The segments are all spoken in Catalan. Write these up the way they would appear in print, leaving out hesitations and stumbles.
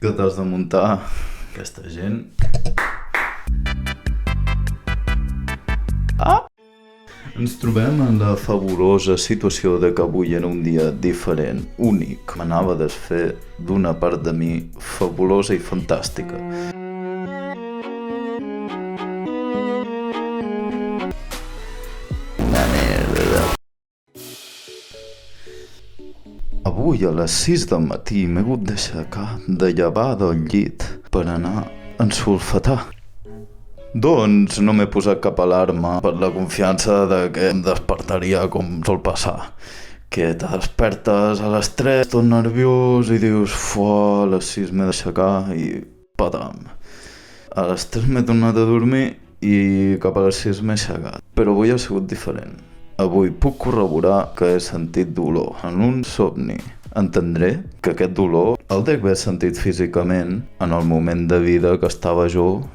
que t'has de muntar aquesta gent. Ens trobem en la fabulosa situació de que avui era un dia diferent, únic. M'anava a desfer d'una part de mi fabulosa i fantàstica. Una merda. Avui a les 6 del matí m'he hagut d'aixecar, de llevar del llit per anar a ensolfatar. Doncs no m'he posat cap alarma per la confiança de que em despertaria com sol passar. Que te despertes a les 3 tot nerviós i dius a les 6 m'he d'aixecar i patam. A les 3 m'he tornat a dormir i cap a les 6 m'he aixecat. Però avui ha sigut diferent. Avui puc corroborar que he sentit dolor en un somni. Entendré que aquest dolor el dec haver sentit físicament en el moment de vida que estava jo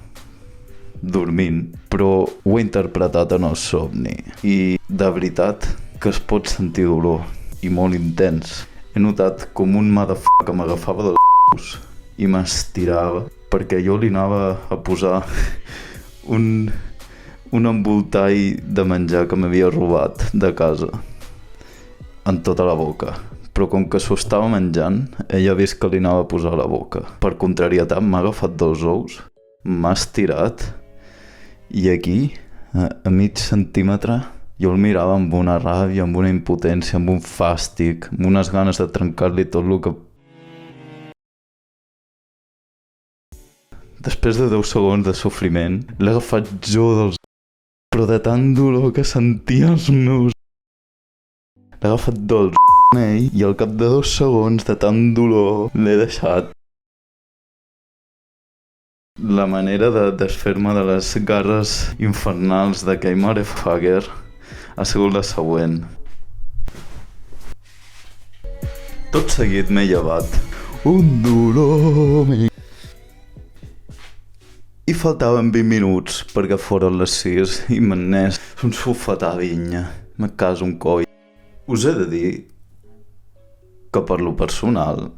dormint, però ho he interpretat en el somni i de veritat que es pot sentir dolor i molt intens. He notat com un motherfucker m'agafava dels c***os i m'estirava perquè jo li anava a posar un envoltall de menjar que m'havia robat de casa en tota la boca, però com que s'ho estava menjant ella ha vist que li anava a posar a la boca. Per contrarietat m'ha agafat dels ous, m'ha estirat i aquí, a mig centímetre, jo el mirava amb una ràbia, amb una impotència, amb un fàstic, amb unes ganes de trencar-li tot el que... Després de 10 segons de sofriment, l'he agafat jo dels... Però de tant dolor que sentia els meus... L'he agafat dels... i al cap de 2 segons de tant dolor l'he deixat. La manera de desfer-me de les garres infernals d'aquell motherfucker ha sigut la següent. Tot seguit m'he llevat. Un dolor... I faltaven 20 minuts perquè foren les 6 i m'anés un sofetar a vinya. Me caso un coll. Us he de dir que per lo personal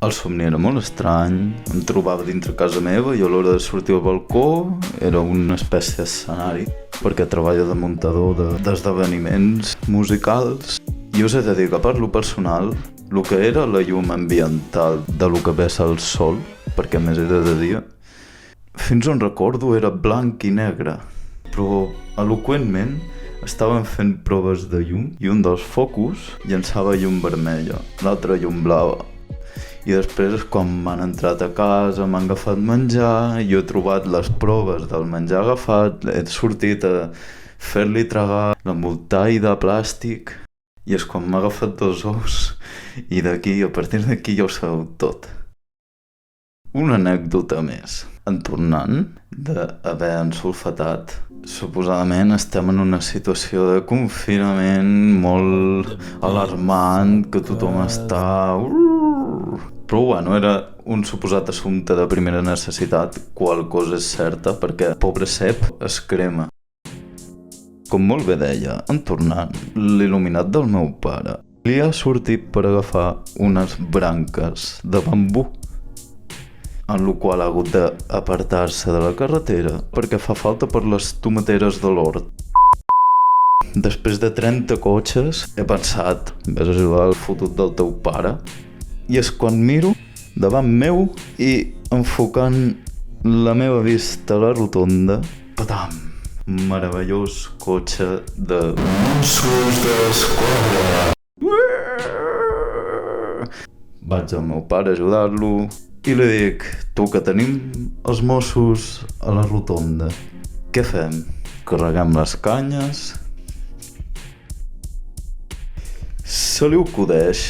el somni era molt estrany, em trobava dintre casa meva i a l'hora de sortir al balcó era una espècie d'escenari perquè treballo de muntador d'esdeveniments musicals i us he de dir que per lo personal el que era la llum ambiental de lo que vessa el sol, perquè a més era de dia, fins on recordo era blanc i negre, però eloqüentment estaven fent proves de llum i un dels focus llançava llum vermella, l'altre llum blava. I després, quan m'han entrat a casa, m'han agafat menjar, jo he trobat les proves del menjar agafat, he sortit a fer-li tragar l'envoltall de plàstic, i és quan m'ha agafat dos ous, i d'aquí, a partir d'aquí ja ho sabeu tot. Una anècdota més. En tornant d'haver ensolfatat, suposadament estem en una situació de confinament molt alarmant, que tothom està... Però bueno, era un suposat assumpte de primera necessitat, qual cosa és certa, perquè pobre cep es crema. Com molt bé deia, en tornant, l'il·luminat del meu pare li ha sortit per agafar unes branques de bambú, en la qual ha hagut d'apartar-se de la carretera perquè fa falta per les tomateres de l'hort. Després de 30 cotxes he pensat, vés a ajudar el fotut del teu pare, i és quan miro davant meu i enfocant la meva vista a la rotonda, patam, meravellós cotxe de Mossos d'Esquadra. Vaig al meu pare a ajudar-lo i li dic, tu que tenim els Mossos a la rotonda, què fem? Carreguem les canyes? Se li acudeix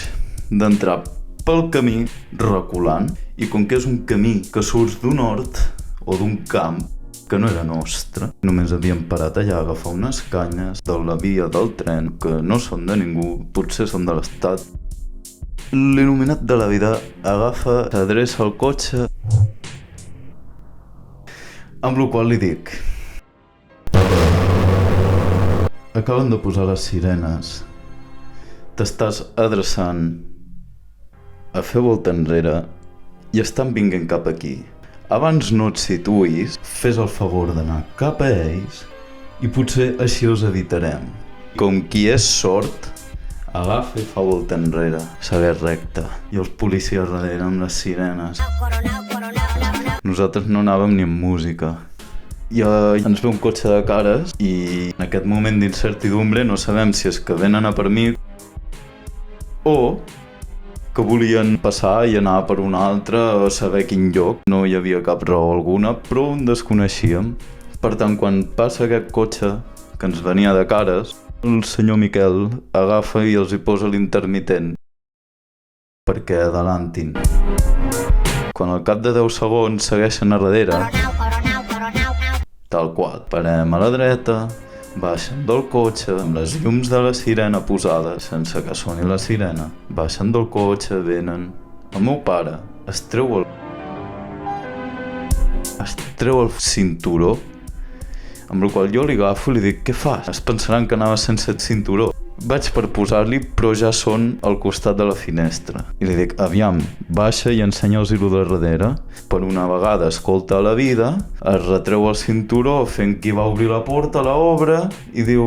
d'entrar pel camí reculant, i com que és un camí que surts d'un hort o d'un camp que no era nostre, només havíem parat allà a agafar unes canyes de la via del tren que no són de ningú, potser són de l'Estat. L'il·luminat de la vida agafa, s'adreça al cotxe, amb la qual li dic, acaben de posar les sirenes, t'estàs adreçant a fer volta enrere i estan vinguent cap aquí. Abans no et situïs, fes el favor d'anar cap a ells i potser així us evitarem. Com qui és sord, agafa i fa volta enrere, segueix recte. I els policies darrere amb les sirenes. Nosaltres no anàvem ni amb música. I ens ve un cotxe de cares i en aquest moment d'incertidumbre no sabem si és que venen a per mi o que volien passar i anar per un altre a saber quin lloc. No hi havia cap raó alguna, però en desconeixíem. Per tant, quan passa aquest cotxe que ens venia de cares, el senyor Miquel agafa i els hi posa l'intermitent perquè adelantin. Quan al cap de 10 segons segueixen a darrere, tal qual, parem a la dreta, baixen del cotxe amb les llums de la sirena posades sense que soni la sirena, baixen del cotxe, venen. El meu pare es treu el cinturó, amb el qual jo li agafo i li dic: què fas? Es pensaran que anava sense cinturó. Vaig per posar-li, però ja són al costat de la finestra. I li dic: aviam, baixa i ensenya-los-ho de darrere. Per una vegada escolta la vida, es retreu el cinturó fent qui va obrir la porta, l'obre i diu: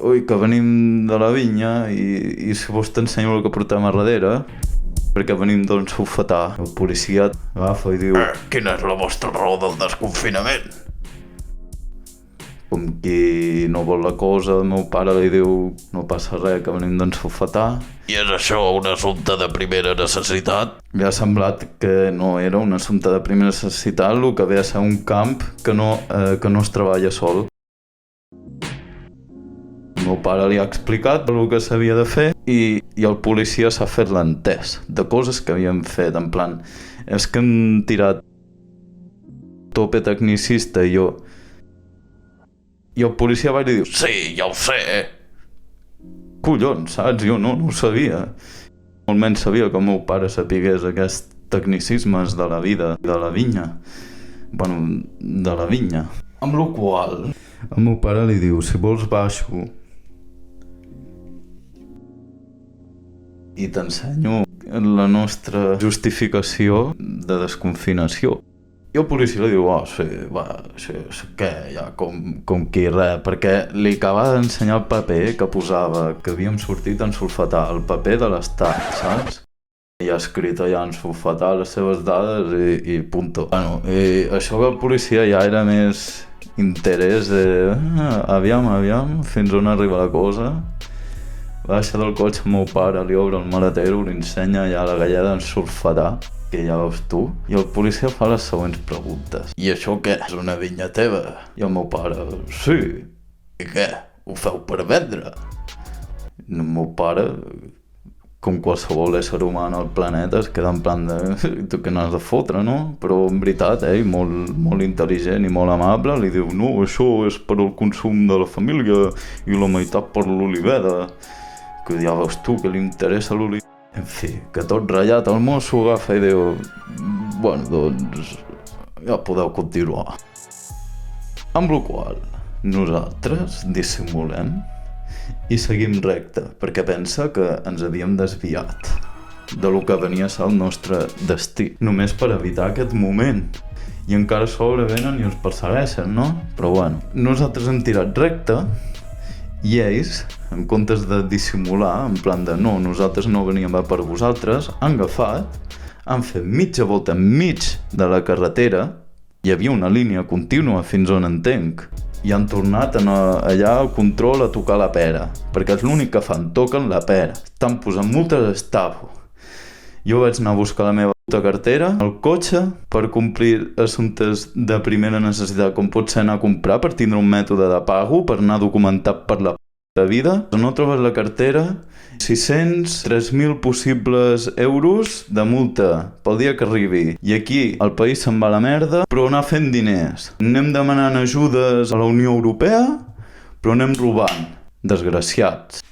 ui, que venim de la vinya i si vols t'ensenyo el que portem a darrere, perquè venim d'ensofetar. El policia agafa i diu: quina és la vostra raó del desconfinament? Com qui no vol la cosa, el meu pare li diu: no passa res, que venim d'ensofetar. I és això un assumpte de primera necessitat? Li ha semblat que no era un assumpte de primera necessitat, el que ve a ser un camp que no es treballa sol. El meu pare li ha explicat el que s'havia de fer i el policia s'ha fet l'entès de coses que havíem fet, en plan, és que hem tirat tope tecnicista i jo... I el policia va i li diu: sí, ja ho sé. Collons, saps? Jo no ho sabia. Molt menys sabia que el meu pare sapigués aquests tecnicismes de la vida, de la vinya. Bueno, de la vinya. Amb la qual el meu pare li diu: si vols baixo i t'ensenyo la nostra justificació de desconfinació. I el policia li diu: sí, què, ja, com qui res, perquè li acaba d'ensenyar el paper que posava que havíem sortit en sulfatar, el paper de l'estat, saps? I ha escrit allà en sulfatar les seves dades i punto. Bueno, i això que el policia ja era més interès de... aviam, fins on arriba la cosa. Baixa del cotxe el meu pare, li obre el maletero, li ensenya ja la galleda en sulfatar, que ja veus tu, i el policia fa les següents preguntes. I això què? És una vinya teva? I el meu pare: sí. I què? Ho feu per vendre? I el meu pare, com qualsevol ésser humà al planeta, es queda en plan de... tu què n'has de fotre, no? Però en veritat, molt intel·ligent i molt amable, li diu: no, això és per al consum de la família i la meitat per l'oliveda. Que ja veus tu que li interessa l'oliveda. En fi, que tot ratllat el mosso agafa i diu: bueno, doncs ja podeu continuar. Amb la qual nosaltres dissimulem i seguim recte, perquè pensa que ens havíem desviat de lo que venia a ser el nostre destí, només per evitar aquest moment. I encara a sobre venen i ens persegueixen, no? Però bueno, nosaltres hem tirat recte i ells, en comptes de dissimular, en plan de no, nosaltres no veníem a per vosaltres, han agafat, han fet mitja volta enmig de la carretera, hi havia una línia contínua fins on entenc, i han tornat allà al control a tocar la pera, perquè és l'únic que fan, toquen la pera, estan posant multes d'estafo. Jo vaig anar a buscar la meva cartera, el cotxe, per complir assumptes de primera necessitat, com pot ser anar a comprar per tindre un mètode de pago, per anar documentat per la vida. No trobes la cartera, 600, 3.000 possibles euros de multa pel dia que arribi. I aquí el país se'n va a la merda, però anar fent diners. Anem demanant ajudes a la Unió Europea, però anem robant. Desgraciats.